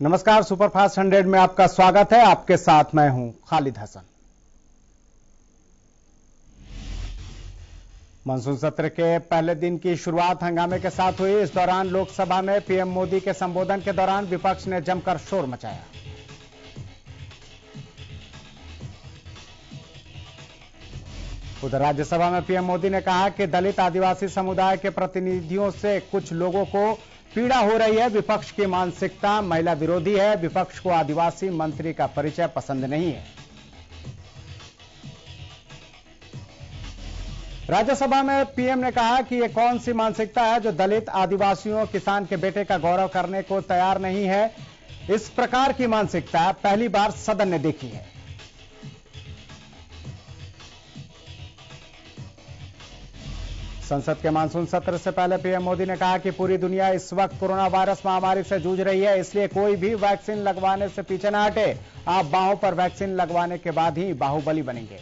नमस्कार, सुपरफास्ट 100 में आपका स्वागत है। आपके साथ मैं हूं खालिद हसन। मानसून सत्र के पहले दिन की शुरुआत हंगामे के साथ हुई। इस दौरान लोकसभा में पीएम मोदी के संबोधन के दौरान विपक्ष ने जमकर शोर मचाया। उधर राज्यसभा में पीएम मोदी ने कहा कि दलित आदिवासी समुदाय के प्रतिनिधियों से कुछ लोगों को पीड़ा हो रही है। विपक्ष की मानसिकता महिला विरोधी है। विपक्ष को आदिवासी मंत्री का परिचय पसंद नहीं है। राज्यसभा में पीएम ने कहा कि यह कौन सी मानसिकता है जो दलित आदिवासियों किसान के बेटे का गौरव करने को तैयार नहीं है। इस प्रकार की मानसिकता पहली बार सदन ने देखी है। संसद के मानसून सत्र से पहले पीएम मोदी ने कहा कि पूरी दुनिया इस वक्त कोरोना वायरस महामारी से जूझ रही है, इसलिए कोई भी वैक्सीन लगवाने से पीछे न हटे। आप बाहों पर वैक्सीन लगवाने के बाद ही बाहुबली बनेंगे।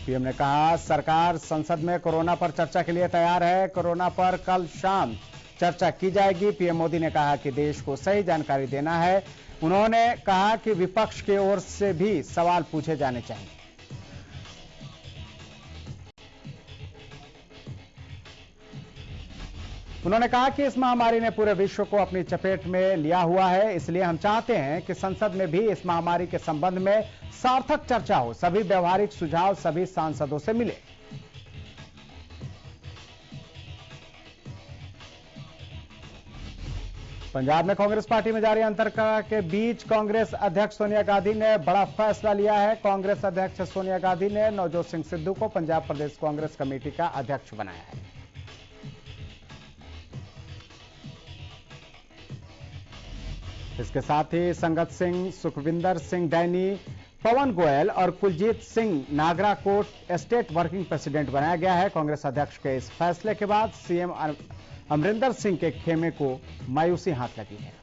पीएम ने कहा सरकार संसद में कोरोना पर चर्चा के लिए तैयार है। कोरोना पर कल शाम चर्चा की जाएगी। पीएम मोदी ने कहा कि देश को सही जानकारी देना है। उन्होंने कहा कि विपक्ष की ओर से भी सवाल पूछे जाने चाहिए। उन्होंने कहा कि इस महामारी ने पूरे विश्व को अपनी चपेट में लिया हुआ है, इसलिए हम चाहते हैं कि संसद में भी इस महामारी के संबंध में सार्थक चर्चा हो। सभी व्यवहारिक सुझाव सभी सांसदों से मिले। पंजाब में कांग्रेस पार्टी में जारी अंतर्कलह के बीच कांग्रेस अध्यक्ष सोनिया गांधी ने बड़ा फैसला लिया है। कांग्रेस अध्यक्ष सोनिया गांधी ने नवजोत सिंह सिद्धू को पंजाब प्रदेश कांग्रेस कमेटी का अध्यक्ष बनाया है। इसके साथ ही संगत सिंह, सुखविंदर सिंह डैनी, पवन गोयल और कुलजीत सिंह नागरा को स्टेट वर्किंग प्रेसिडेंट बनाया गया है। कांग्रेस अध्यक्ष के इस फैसले के बाद सीएम अमरिंदर सिंह के खेमे को मायूसी हाथ लगी है।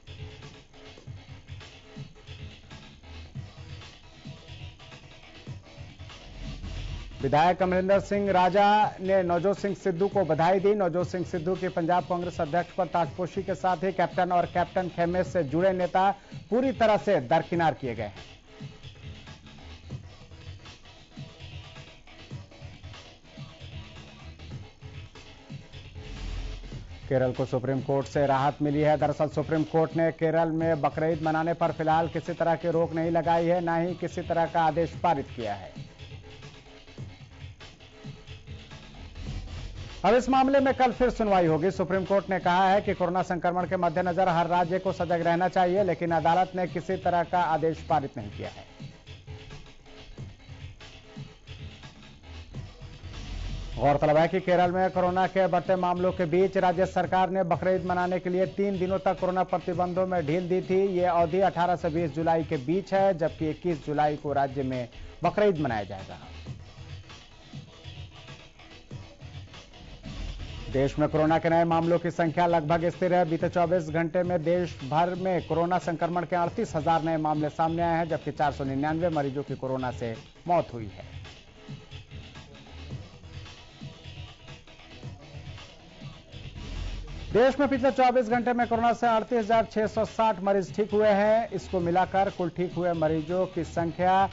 विधायक अमरिंदर सिंह राजा ने नवजोत सिंह सिद्धू को बधाई दी। नवजोत सिंह सिद्धू की पंजाब कांग्रेस अध्यक्ष पर ताजपोशी के साथ ही कैप्टन और कैप्टन खेमे से जुड़े नेता पूरी तरह से दरकिनार किए गए हैं। केरल को सुप्रीम कोर्ट से राहत मिली है। दरअसल सुप्रीम कोर्ट ने केरल में बकरीद मनाने पर फिलहाल किसी तरह की रोक नहीं लगाई है, न ही किसी तरह का आदेश पारित किया है। अब इस मामले में कल फिर सुनवाई होगी। सुप्रीम कोर्ट ने कहा है कि कोरोना संक्रमण के मद्देनजर हर राज्य को सजग रहना चाहिए, लेकिन अदालत ने किसी तरह का आदेश पारित नहीं किया है। गौरतलब है कि केरल में कोरोना के बढ़ते मामलों के बीच राज्य सरकार ने बकरीद मनाने के लिए 3 दिनों तक कोरोना प्रतिबंधों में ढील दी थी। ये अवधि 18 से 20 जुलाई के बीच है, जबकि 21 जुलाई को राज्य में बकरीद मनाया जाएगा। देश में कोरोना के नए मामलों की संख्या लगभग स्थिर है। बीते 24 घंटे में देश भर में कोरोना संक्रमण के 38,000 नए मामले सामने आए हैं, जबकि 499 मरीजों की कोरोना से मौत हुई है। देश में पिछले 24 घंटे में कोरोना से 38,660 मरीज ठीक हुए हैं। इसको मिलाकर कुल ठीक हुए मरीजों की संख्या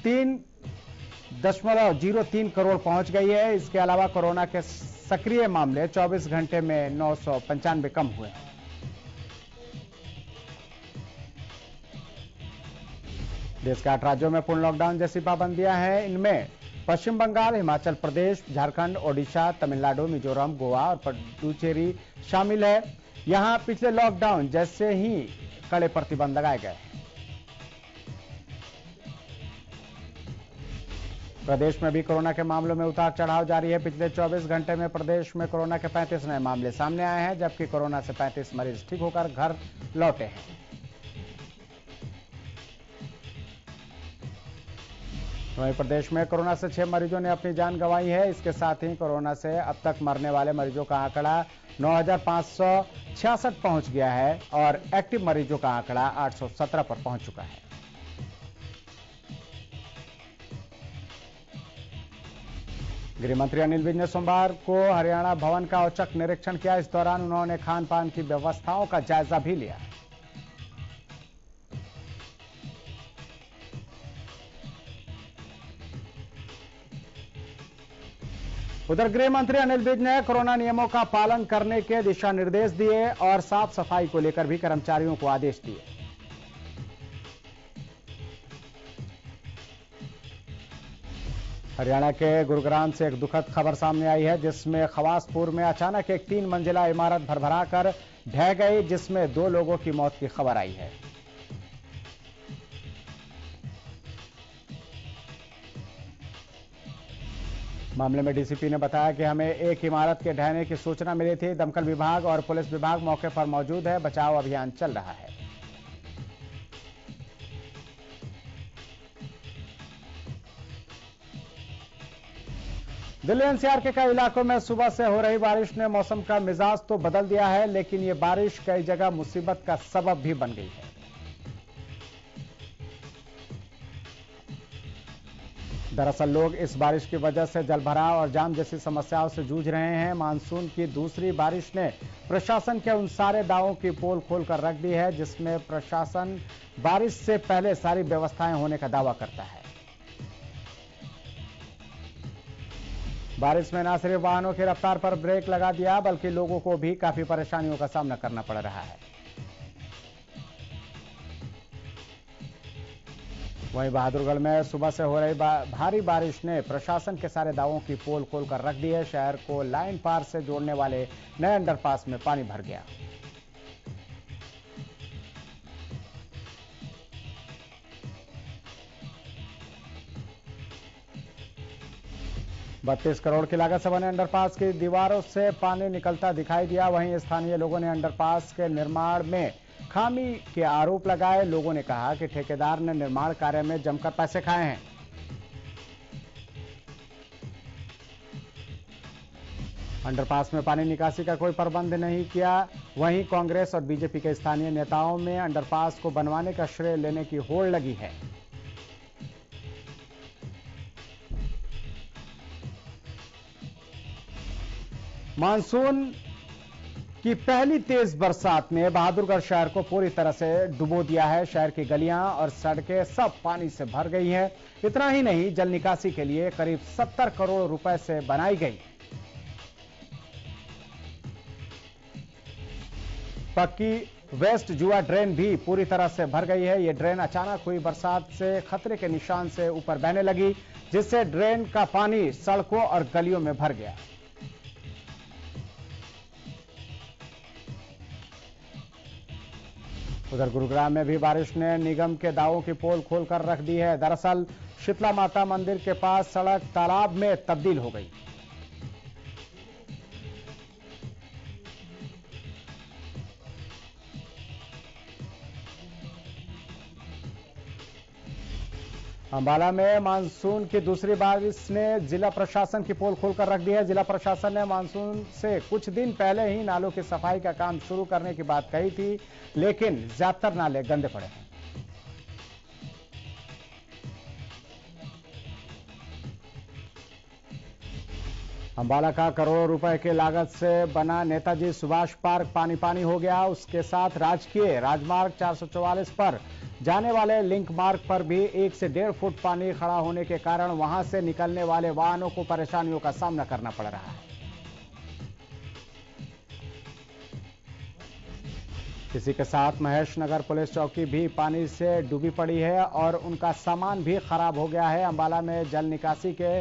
3.03 करोड़ पहुंच गई है। इसके अलावा कोरोना के सक्रिय मामले 24 घंटे में 995 कम हुए। देश के 8 राज्यों में पूर्ण लॉकडाउन जैसी पाबंदियां हैं। इनमें पश्चिम बंगाल, हिमाचल प्रदेश, झारखंड, ओडिशा, तमिलनाडु, मिजोरम, गोवा और पुडुचेरी शामिल है। यहां पिछले लॉकडाउन जैसे ही कड़े प्रतिबंध लगाए गए हैं। प्रदेश में भी कोरोना के मामलों में उतार चढ़ाव जारी है। पिछले 24 घंटे में प्रदेश में कोरोना के 35 नए मामले सामने आए हैं, जबकि कोरोना से 35 मरीज ठीक होकर घर लौटे हैं। वहीं प्रदेश में कोरोना से 6 मरीजों ने अपनी जान गंवाई है। इसके साथ ही कोरोना से अब तक मरने वाले मरीजों का आंकड़ा 9,566 पहुंच गया है और एक्टिव मरीजों का आंकड़ा 817 पर पहुंच चुका है। गृह मंत्री अनिल विज ने सोमवार को हरियाणा भवन का औचक निरीक्षण किया। इस दौरान उन्होंने खान पान की व्यवस्थाओं का जायजा भी लिया। उधर गृह मंत्री अनिल विज ने कोरोना नियमों का पालन करने के दिशा निर्देश दिए और साफ सफाई को लेकर भी कर्मचारियों को आदेश दिए। हरियाणा के गुरुग्राम से एक दुखद खबर सामने आई है, जिसमें खवासपुर में अचानक एक 3 मंजिला इमारत भरभराकर ढह गई, जिसमें 2 लोगों की मौत की खबर आई है। मामले में डीसीपी ने बताया कि हमें एक इमारत के ढहने की सूचना मिली थी। दमकल विभाग और पुलिस विभाग मौके पर मौजूद है। बचाव अभियान चल रहा है। दिल्ली एनसीआर के कई इलाकों में सुबह से हो रही बारिश ने मौसम का मिजाज तो बदल दिया है, लेकिन ये बारिश कई जगह मुसीबत का सबब भी बन गई है। दरअसल लोग इस बारिश की वजह से जलभराव और जाम जैसी समस्याओं से जूझ रहे हैं। मानसून की दूसरी बारिश ने प्रशासन के उन सारे दावों की पोल खोलकर रख दी है, जिसमें प्रशासन बारिश से पहले सारी व्यवस्थाएं होने का दावा करता है। बारिश में न सिर्फ वाहनों की रफ्तार पर ब्रेक लगा दिया, बल्कि लोगों को भी काफी परेशानियों का सामना करना पड़ रहा है। वहीं बहादुरगढ़ में सुबह से हो रही भारी बारिश ने प्रशासन के सारे दावों की पोल खोलकर रख दी है। शहर को लाइन पार से जोड़ने वाले नए अंडरपास में पानी भर गया। ₹32 करोड़ की लागत से बने अंडरपास की दीवारों से पानी निकलता दिखाई दिया। वहीं स्थानीय लोगों ने अंडरपास के निर्माण में खामी के आरोप लगाए। लोगों ने कहा कि ठेकेदार ने निर्माण कार्य में जमकर पैसे खाए हैं। अंडरपास में पानी निकासी का कोई प्रबंध नहीं किया। वहीं कांग्रेस और बीजेपी के स्थानीय नेताओं में अंडरपास को बनवाने का श्रेय लेने की होड़ लगी है। मानसून की पहली तेज बरसात ने बहादुरगढ़ शहर को पूरी तरह से डुबो दिया है। शहर की गलियां और सड़कें सब पानी से भर गई हैं। इतना ही नहीं, जल निकासी के लिए करीब 70 करोड़ रुपए से बनाई गई पक्की वेस्ट जुआ ड्रेन भी पूरी तरह से भर गई है। यह ड्रेन अचानक हुई बरसात से खतरे के निशान से ऊपर बहने लगी, जिससे ड्रेन का पानी सड़कों और गलियों में भर गया। उधर गुरुग्राम में भी बारिश ने निगम के दावों की पोल खोलकर रख दी है। दरअसल शीतला माता मंदिर के पास सड़क तालाब में तब्दील हो गई। अंबाला में मानसून की दूसरी बारिश ने जिला प्रशासन की पोल खोलकर रख दी है। जिला प्रशासन ने मानसून से कुछ दिन पहले ही नालों की सफाई का काम शुरू करने की बात कही थी, लेकिन ज्यादातर नाले गंदे पड़े हैं। अंबाला का करोड़ों रुपए के लागत से बना नेताजी सुभाष पार्क पानी पानी हो गया। उसके साथ राजकीय राजमार्ग 444 पर जाने वाले लिंक मार्ग पर भी 1 से 1.5 फुट पानी खड़ा होने के कारण वहां से निकलने वाले वाहनों को परेशानियों का सामना करना पड़ रहा है। इसी के साथ महेश नगर पुलिस चौकी भी पानी से डूबी पड़ी है और उनका सामान भी खराब हो गया है। अंबाला में जल निकासी के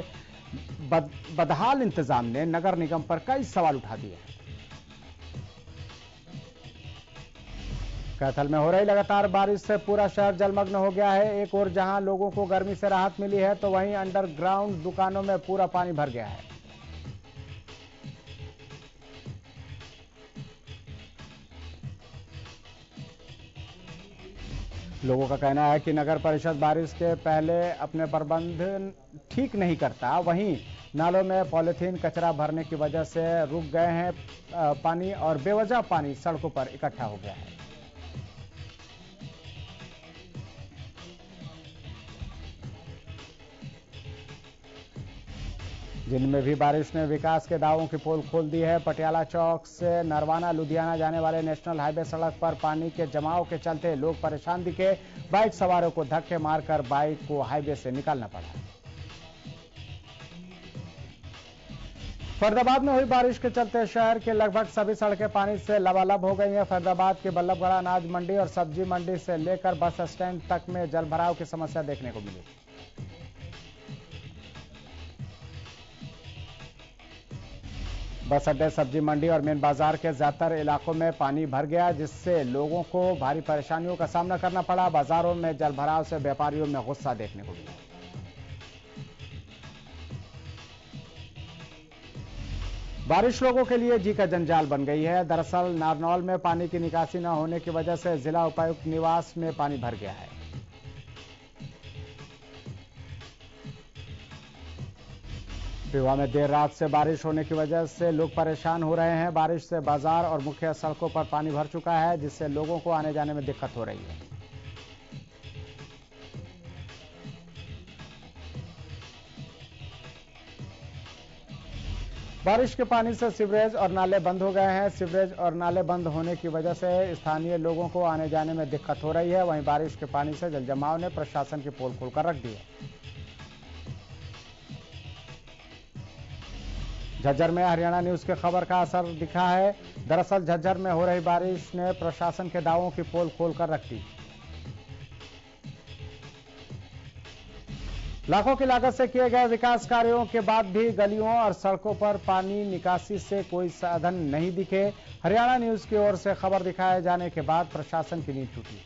बदहाल इंतजाम ने नगर निगम पर कई सवाल उठा दिए हैं। कैथल में हो रही लगातार बारिश से पूरा शहर जलमग्न हो गया है। एक ओर जहां लोगों को गर्मी से राहत मिली है, तो वहीं अंडरग्राउंड दुकानों में पूरा पानी भर गया है। लोगों का कहना है कि नगर परिषद बारिश के पहले अपने प्रबंध ठीक नहीं करता। वहीं नालों में पॉलीथीन कचरा भरने की वजह से रुक गए हैं पानी और बेवजह पानी सड़कों पर इकट्ठा हो गया है। जिनमें भी बारिश ने विकास के दावों की पोल खोल दी है। पटियाला चौक से नरवाना लुधियाना जाने वाले नेशनल हाईवे सड़क पर पानी के जमाव के चलते लोग परेशान दिखे। बाइक सवारों को धक्के मारकर बाइक को हाईवे से निकालना पड़ा। फरीदाबाद में हुई बारिश के चलते शहर के लगभग सभी सड़कें पानी से लबालब हो गई हैं। फरीदाबाद के बल्लभगढ़ अनाज मंडी और सब्जी मंडी से लेकर बस स्टैंड तक में जलभराव की समस्या देखने को मिली। बस अड्डे, सब्जी मंडी और मेन बाजार के ज्यादातर इलाकों में पानी भर गया, जिससे लोगों को भारी परेशानियों का सामना करना पड़ा। बाजारों में जलभराव से व्यापारियों में गुस्सा देखने को मिला। बारिश लोगों के लिए जी का जंजाल बन गई है। दरअसल नारनौल में पानी की निकासी न होने की वजह से जिला उपायुक्त निवास में पानी भर गया है। पिवा में देर रात से बारिश होने की वजह से लोग परेशान हो रहे हैं। बारिश से बाजार और मुख्य सड़कों पर पानी भर चुका है, जिससे लोगों को आने जाने में दिक्कत हो रही है। बारिश के पानी से सीवरेज और नाले बंद हो गए हैं। सीवरेज और नाले बंद होने की वजह से स्थानीय लोगों को आने जाने में दिक्कत हो रही है। वहीं बारिश के पानी से जलजमाव ने प्रशासन की पोल खोलकर रख दी है। झज्जर में हरियाणा न्यूज के खबर का असर दिखा है। दरअसल झज्जर में हो रही बारिश ने प्रशासन के दावों की पोल खोलकर रख दी। लाखों की लागत से किए गए विकास कार्यों के बाद भी गलियों और सड़कों पर पानी निकासी से कोई साधन नहीं दिखे। हरियाणा न्यूज की ओर से खबर दिखाए जाने के बाद प्रशासन की नींद टूटी।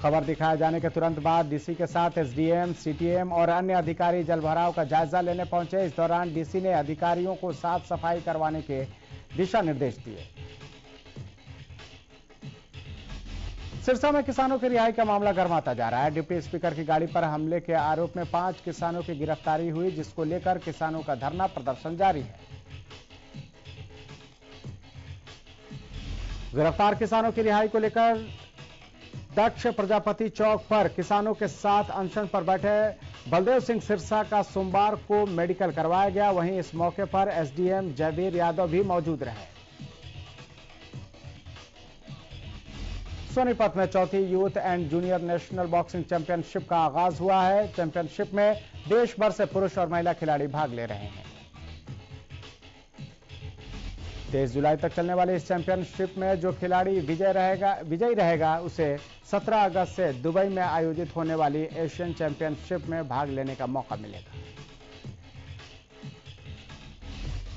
खबर दिखाए जाने के तुरंत बाद डीसी के साथ एसडीएम, सीटीएम और अन्य अधिकारी जलभराव का जायजा लेने पहुंचे। इस दौरान डीसी ने अधिकारियों को साफ सफाई करवाने के दिशा निर्देश दिए। सिरसा में किसानों की रिहाई का मामला गर्माता जा रहा है। डिप्टी स्पीकर की गाड़ी पर हमले के आरोप में 5 किसानों की गिरफ्तारी हुई, जिसको लेकर किसानों का धरना प्रदर्शन जारी है। गिरफ्तार किसानों की रिहाई को लेकर दक्ष प्रजापति चौक पर किसानों के साथ अनशन पर बैठे बलदेव सिंह सिरसा का सोमवार को मेडिकल करवाया गया। वहीं इस मौके पर एसडीएम जयवीर यादव भी मौजूद रहे। सोनीपत में चौथी youth and junior national boxing championship का आगाज हुआ है। चैंपियनशिप में देश भर से पुरुष और महिला खिलाड़ी भाग ले रहे हैं। 23 जुलाई तक चलने वाली इस चैंपियनशिप में जो खिलाड़ी विजयी रहेगा उसे 17 अगस्त से दुबई में आयोजित होने वाली एशियन चैंपियनशिप में भाग लेने का मौका मिलेगा।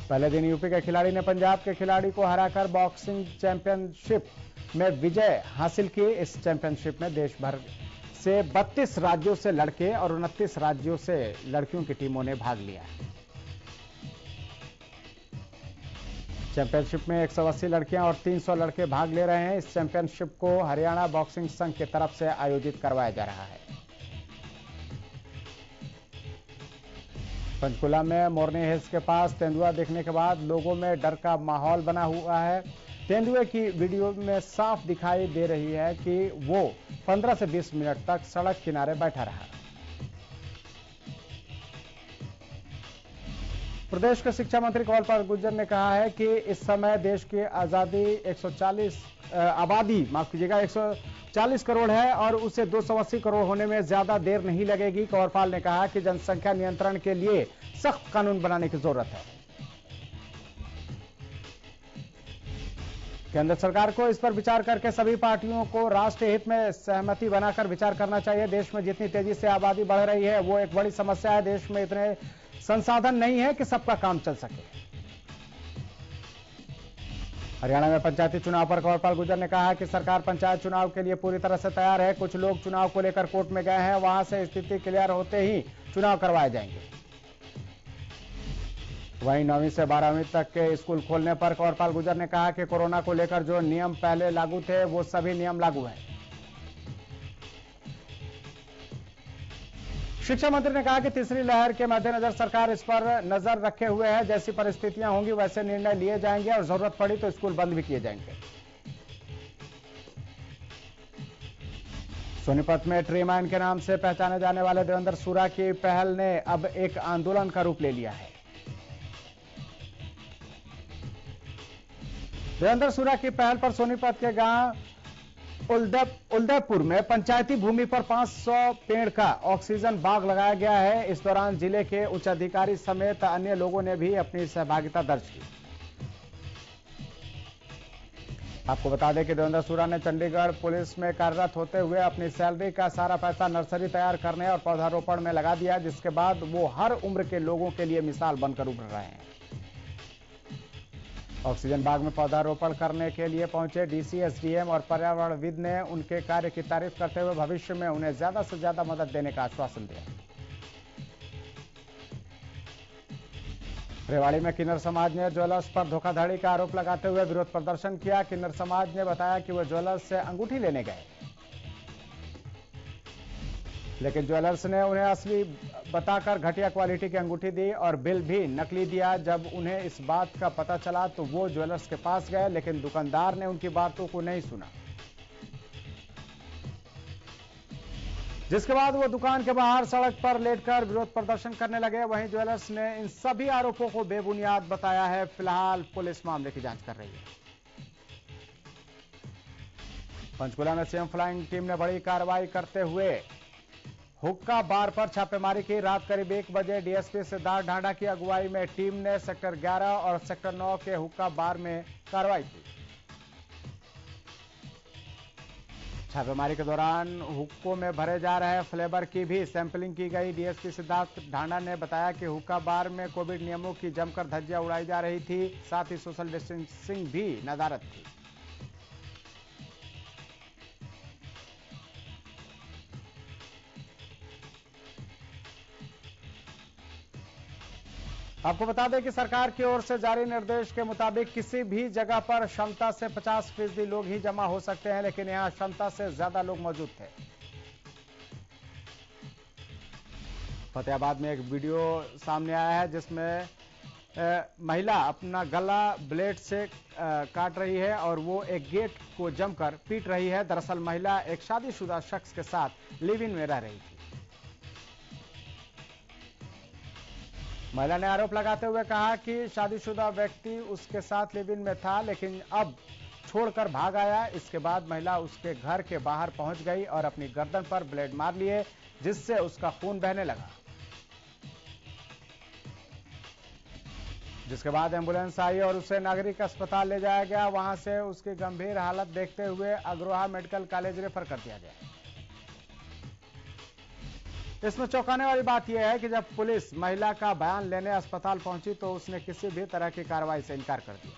पहले दिन यूपी के खिलाड़ी ने पंजाब के खिलाड़ी को हराकर बॉक्सिंग चैंपियनशिप में विजय हासिल की। इस चैंपियनशिप में देश भर से 32 राज्यों से लड़के और 29 राज्यों से लड़कियों की टीमों ने भाग लिया। चैंपियनशिप में 180 लड़कियां और 300 लड़के भाग ले रहे हैं। इस चैंपियनशिप को हरियाणा बॉक्सिंग संघ की तरफ से आयोजित करवाया जा रहा है। पंचकुला में मोरनी हिल्स के पास तेंदुआ देखने के बाद लोगों में डर का माहौल बना हुआ है। तेंदुए की वीडियो में साफ दिखाई दे रही है कि वो 15 से 20 मिनट तक सड़क किनारे बैठा रहा। प्रदेश के शिक्षा मंत्री कौलपाल गुर्जर ने कहा है कि इस समय देश की आबादी 140 करोड़ है और उसे 280 करोड़ होने में ज्यादा देर नहीं लगेगी। कौलपाल ने कहा कि जनसंख्या नियंत्रण के लिए सख्त कानून बनाने की जरूरत है। केंद्र सरकार को इस पर विचार करके सभी पार्टियों को राष्ट्रीय हित में सहमति बनाकर विचार करना चाहिए। देश में जितनी तेजी से आबादी बढ़ रही है वो एक बड़ी समस्या है। देश में इतने संसाधन नहीं है कि सबका काम चल सके। हरियाणा में पंचायती चुनाव पर कौलपाल गुर्जर ने कहा कि सरकार पंचायत चुनाव के लिए पूरी तरह से तैयार है। कुछ लोग चुनाव को लेकर कोर्ट में गए हैं, वहां से स्थिति क्लियर होते ही चुनाव करवाए जाएंगे। वहीं 9वीं से 12वीं तक के स्कूल खोलने पर कौलपाल गुर्जर ने कहा कि कोरोना को लेकर जो नियम पहले लागू थे वो सभी नियम लागू हैं। शिक्षा मंत्री ने कहा कि तीसरी लहर के मद्देनजर सरकार इस पर नजर रखे हुए है। जैसी परिस्थितियां होंगी वैसे निर्णय लिए जाएंगे और जरूरत पड़ी तो स्कूल बंद भी किए जाएंगे। सोनीपत में ट्री माइन के नाम से पहचाने जाने वाले देवेंद्र सूरा की पहल ने अब एक आंदोलन का रूप ले लिया है। देवेंद्र सूरा की पहल पर सोनीपत के गांव उलदेपुर में पंचायती भूमि पर 500 पेड़ का ऑक्सीजन बाग लगाया गया है। इस दौरान जिले के उच्च अधिकारी समेत अन्य लोगों ने भी अपनी सहभागिता दर्ज की। आपको बता दें कि देवेंद्र सूरा ने चंडीगढ़ पुलिस में कार्यरत होते हुए अपनी सैलरी का सारा पैसा नर्सरी तैयार करने और पौधारोपण में लगा दिया, जिसके बाद वो हर उम्र के लोगों के लिए मिसाल बनकर उभर रहे हैं। ऑक्सीजन बाग में पौधारोपण करने के लिए पहुंचे डीसी, एसडीएम और पर्यावरणविद ने उनके कार्य की तारीफ करते हुए भविष्य में उन्हें ज्यादा से ज्यादा मदद देने का आश्वासन दिया। रेवाड़ी में किन्नर समाज ने ज्वेलर्स पर धोखाधड़ी का आरोप लगाते हुए विरोध प्रदर्शन किया। किन्नर समाज ने बताया कि वो ज्वेलर्स से अंगूठी लेने गए, लेकिन ज्वेलर्स ने उन्हें असली बताकर घटिया क्वालिटी की अंगूठी दी और बिल भी नकली दिया। जब उन्हें इस बात का पता चला तो वो ज्वेलर्स के पास गए, लेकिन दुकानदार ने उनकी बातों को नहीं सुना, जिसके बाद वो दुकान के बाहर सड़क पर लेटकर विरोध प्रदर्शन करने लगे। वहीं ज्वेलर्स ने इन सभी आरोपों को बेबुनियाद बताया है। फिलहाल पुलिस मामले की जांच कर रही है। पंचकुला में सीएम फ्लाइंग टीम ने बड़ी कार्रवाई करते हुए हुक्का बार पर छापेमारी की। रात करीब 1 बजे डीएसपी सिद्धार्थ ढांडा की अगुवाई में टीम ने सेक्टर 11 और सेक्टर 9 के हुक्का बार में कार्रवाई की। छापेमारी के दौरान हुक्कों में भरे जा रहे फ्लेवर की भी सैंपलिंग की गई। डीएसपी सिद्धार्थ ढांडा ने बताया कि हुक्का बार में कोविड नियमों की जमकर धज्जियां उड़ाई जा रही थी, साथ ही सोशल डिस्टेंसिंग भी नदारद थी। आपको बता दें कि सरकार की ओर से जारी निर्देश के मुताबिक किसी भी जगह पर क्षमता से 50% लोग ही जमा हो सकते हैं, लेकिन यहां क्षमता से ज्यादा लोग मौजूद थे। फतेहाबाद में एक वीडियो सामने आया है जिसमें महिला अपना गला ब्लेड से काट रही है और वो एक गेट को जमकर पीट रही है। दरअसल महिला एक शादीशुदा शख्स के साथ लिव इन में रह रही थी। महिला ने आरोप लगाते हुए कहा कि शादीशुदा व्यक्ति उसके साथ लिव इन में था, लेकिन अब छोड़कर भाग आया। इसके बाद महिला उसके घर के बाहर पहुंच गई और अपनी गर्दन पर ब्लेड मार लिए, जिससे उसका खून बहने लगा। जिसके बाद एंबुलेंस आई और उसे नागरिक अस्पताल ले जाया गया। वहां से उसकी गंभीर हालत देखते हुए अग्रोहा मेडिकल कॉलेज रेफर कर दिया गया। इसमें चौंकाने वाली बात यह है कि जब पुलिस महिला का बयान लेने अस्पताल पहुंची तो उसने किसी भी तरह की कार्रवाई से इनकार कर दिया।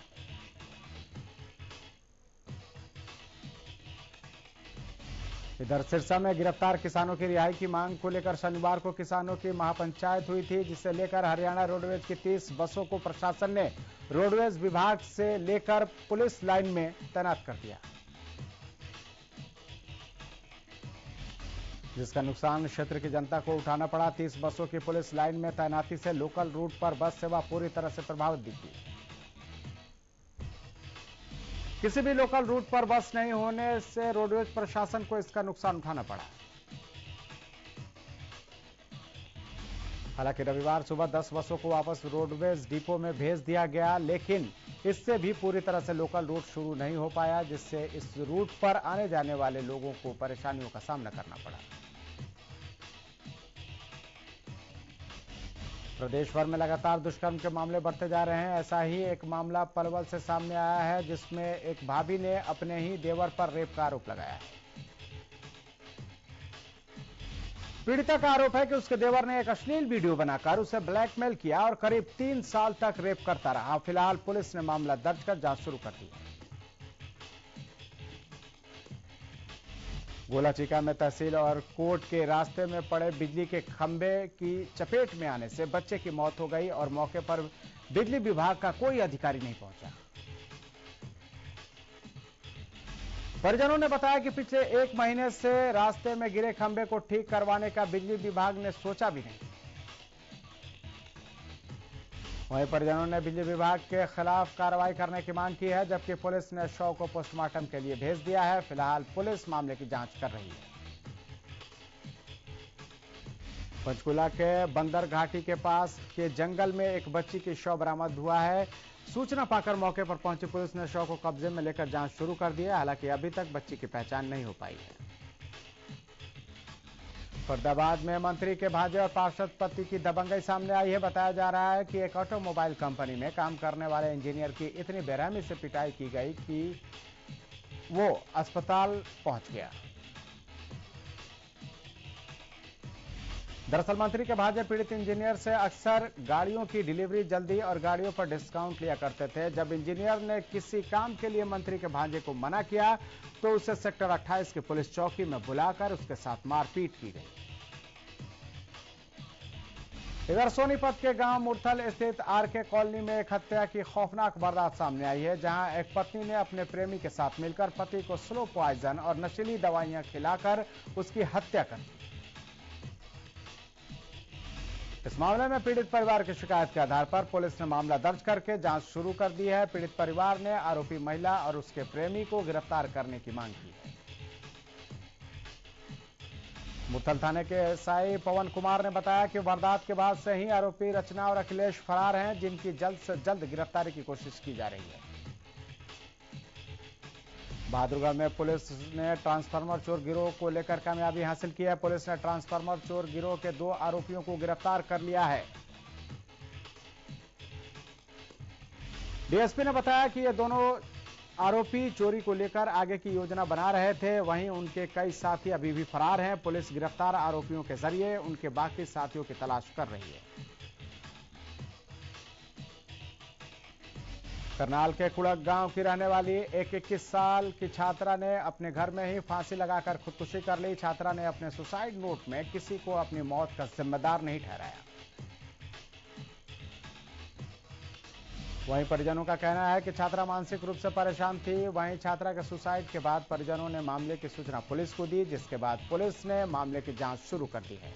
इधर सिरसा में गिरफ्तार किसानों की रिहाई की मांग को लेकर शनिवार को किसानों की महापंचायत हुई थी, जिसे लेकर हरियाणा रोडवेज की 30 बसों को प्रशासन ने रोडवेज विभाग से लेकर पुलिस लाइन में तैनात कर दिया, जिसका नुकसान क्षेत्र की जनता को उठाना पड़ा। 30 बसों की पुलिस लाइन में तैनाती से लोकल रूट पर बस सेवा पूरी तरह से प्रभावित दिखी। किसी भी लोकल रूट पर बस नहीं होने से रोडवेज प्रशासन को इसका नुकसान उठाना पड़ा। हालांकि रविवार सुबह 10 बसों को वापस रोडवेज डिपो में भेज दिया गया, लेकिन इससे भी पूरी तरह से लोकल रूट शुरू नहीं हो पाया, जिससे इस रूट पर आने जाने वाले लोगों को परेशानियों का सामना करना पड़ा। प्रदेश भर में लगातार दुष्कर्म के मामले बढ़ते जा रहे हैं। ऐसा ही एक मामला पलवल से सामने आया है, जिसमें एक भाभी ने अपने ही देवर पर रेप का आरोप लगाया है। पीड़िता का आरोप है कि उसके देवर ने एक अश्लील वीडियो बनाकर उसे ब्लैकमेल किया और करीब 3 साल तक रेप करता रहा। फिलहाल पुलिस ने मामला दर्ज कर जांच शुरू कर दी। गोलाचिका में तहसील और कोर्ट के रास्ते में पड़े बिजली के खंभे की चपेट में आने से बच्चे की मौत हो गई और मौके पर बिजली विभाग का कोई अधिकारी नहीं पहुंचा। परिजनों ने बताया कि पिछले 1 महीने से रास्ते में गिरे खंभे को ठीक करवाने का बिजली विभाग ने सोचा भी नहीं। वहीं परिजनों ने बिजली विभाग के खिलाफ कार्रवाई करने की मांग की है, जबकि पुलिस ने शव को पोस्टमार्टम के लिए भेज दिया है। फिलहाल पुलिस मामले की जांच कर रही है। पंचकुला के बंदर घाटी के पास के जंगल में एक बच्ची की शव बरामद हुआ है। सूचना पाकर मौके पर पहुंची पुलिस ने शव को कब्जे में लेकर जांच शुरू कर दी है। हालांकि अभी तक बच्ची की पहचान नहीं हो पाई है। फरीदाबाद में मंत्री के भांजे और पार्षद पति की दबंगई सामने आई है। बताया जा रहा है कि एक ऑटोमोबाइल कंपनी में काम करने वाले इंजीनियर की इतनी बेरहमी से पिटाई की गई कि वो अस्पताल पहुंच गया। दरअसल मंत्री के भांजे पीड़ित इंजीनियर से अक्सर गाड़ियों की डिलीवरी जल्दी और गाड़ियों पर डिस्काउंट लिया करते थे। जब इंजीनियर ने किसी काम के लिए मंत्री के भांजे को मना किया तो उसे सेक्टर 28 की पुलिस चौकी में बुलाकर उसके साथ मारपीट की गई। इधर सोनीपत के गांव मुरथल स्थित आरके कॉलोनी में एक हत्या की खौफनाक वारदात सामने आई है, जहां एक पत्नी ने अपने प्रेमी के साथ मिलकर पति को स्लो पॉइजन और नशीली दवाइयां खिलाकर उसकी हत्या कर दी। इस मामले में पीड़ित परिवार की शिकायत के आधार पर पुलिस ने मामला दर्ज करके जांच शुरू कर दी है। पीड़ित परिवार ने आरोपी महिला और उसके प्रेमी को गिरफ्तार करने की मांग की है। मुरथल थाने के एसआई पवन कुमार ने बताया कि वारदात के बाद से ही आरोपी रचना और अखिलेश फरार हैं, जिनकी जल्द से जल्द गिरफ्तारी की कोशिश की जा रही है। बहादुरगढ़ में पुलिस ने ट्रांसफार्मर चोर गिरोह को लेकर कामयाबी हासिल की है। पुलिस ने ट्रांसफार्मर चोर गिरोह के 2 आरोपियों को गिरफ्तार कर लिया है। डीएसपी ने बताया कि ये दोनों आरोपी चोरी को लेकर आगे की योजना बना रहे थे। वहीं उनके कई साथी अभी भी फरार हैं। पुलिस गिरफ्तार आरोपियों के जरिए उनके बाकी साथियों की तलाश कर रही है। करनाल के कुड़क गांव की रहने वाली एक 21 साल की छात्रा ने अपने घर में ही फांसी लगाकर खुदकुशी कर ली। छात्रा ने अपने सुसाइड नोट में किसी को अपनी मौत का जिम्मेदार नहीं ठहराया। वहीं परिजनों का कहना है कि छात्रा मानसिक रूप से परेशान थी। वहीं छात्रा के सुसाइड के बाद परिजनों ने मामले की सूचना पुलिस को दी, जिसके बाद पुलिस ने मामले की जांच शुरू कर दी है।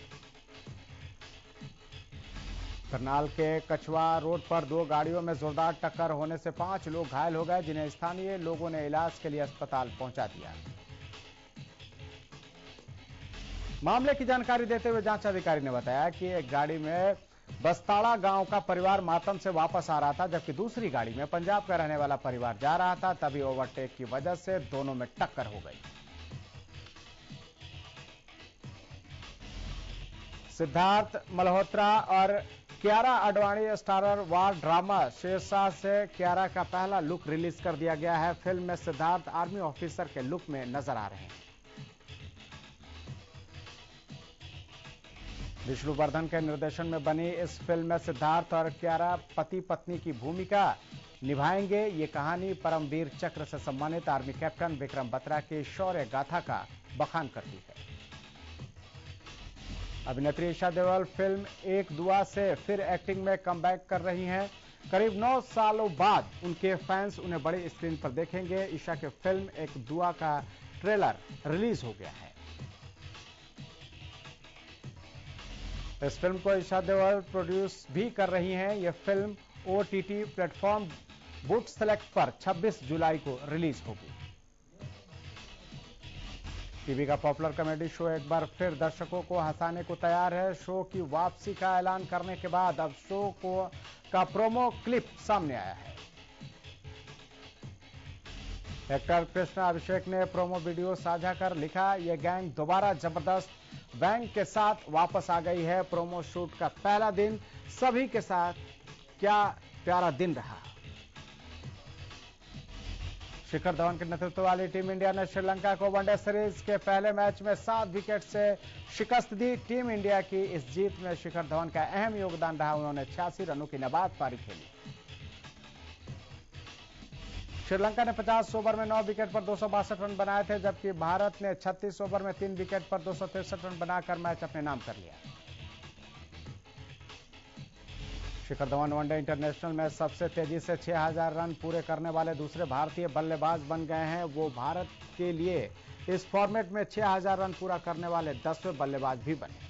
करनाल के कछवा रोड पर 2 गाड़ियों में जोरदार टक्कर होने से 5 लोग घायल हो गए, जिन्हें स्थानीय लोगों ने इलाज के लिए अस्पताल पहुंचा दिया। मामले की जानकारी देते हुए जांच अधिकारी ने बताया कि एक गाड़ी में बस्ताड़ा गांव का परिवार मातम से वापस आ रहा था, जबकि दूसरी गाड़ी में पंजाब का रहने वाला परिवार जा रहा था। तभी ओवरटेक की वजह से दोनों में टक्कर हो गई। सिद्धार्थ मल्होत्रा और कियारा आडवाणी स्टारर वार ड्रामा शेरशाह से कियारा का पहला लुक रिलीज कर दिया गया है। फिल्म में सिद्धार्थ आर्मी ऑफिसर के लुक में नजर आ रहे हैं। विष्णुवर्धन के निर्देशन में बनी इस फिल्म में सिद्धार्थ और कियारा पति पत्नी की भूमिका निभाएंगे। ये कहानी परमवीर चक्र से सम्मानित आर्मी कैप्टन विक्रम बत्रा की शौर्य गाथा का बखान करती है। अभिनेत्री ईशा देओल फिल्म एक दुआ से फिर एक्टिंग में कमबैक कर रही हैं। करीब 9 सालों बाद उनके फैंस उन्हें बड़ी स्क्रीन पर देखेंगे। ईशा की फिल्म एक दुआ का ट्रेलर रिलीज हो गया है। इस फिल्म को ईशा देओल प्रोड्यूस भी कर रही हैं। यह film OTT platform book select पर 26 जुलाई को रिलीज होगी। टीवी का पॉपुलर कॉमेडी शो एक बार फिर दर्शकों को हंसाने को तैयार है। शो की वापसी का ऐलान करने के बाद अब शो का प्रोमो क्लिप सामने आया है। एक्टर कृष्णा अभिषेक ने प्रोमो वीडियो साझा कर लिखा, यह गैंग दोबारा जबरदस्त बैंग के साथ वापस आ गई है। प्रोमो शूट का पहला दिन सभी के साथ क्या प्यारा दिन रहा। शिखर धवन के नेतृत्व वाली टीम इंडिया ने श्रीलंका को वनडे सीरीज के पहले मैच में 7 विकेट से शिकस्त दी। टीम इंडिया की इस जीत में शिखर धवन का अहम योगदान रहा। उन्होंने 86 रनों की नाबाद पारी खेली। श्रीलंका ने 50 ओवर में 9 विकेट पर 262 रन बनाए थे, जबकि भारत ने 36 ओवर में 3 विकेट पर 263 रन बनाकर मैच अपने नाम कर लिया। शिखर धवन वनडे इंटरनेशनल में सबसे तेजी से 6000 रन पूरे करने वाले दूसरे भारतीय बल्लेबाज बन गए हैं। वो भारत के लिए इस फॉर्मेट में 6000 रन पूरा करने वाले 10वें बल्लेबाज भी बने।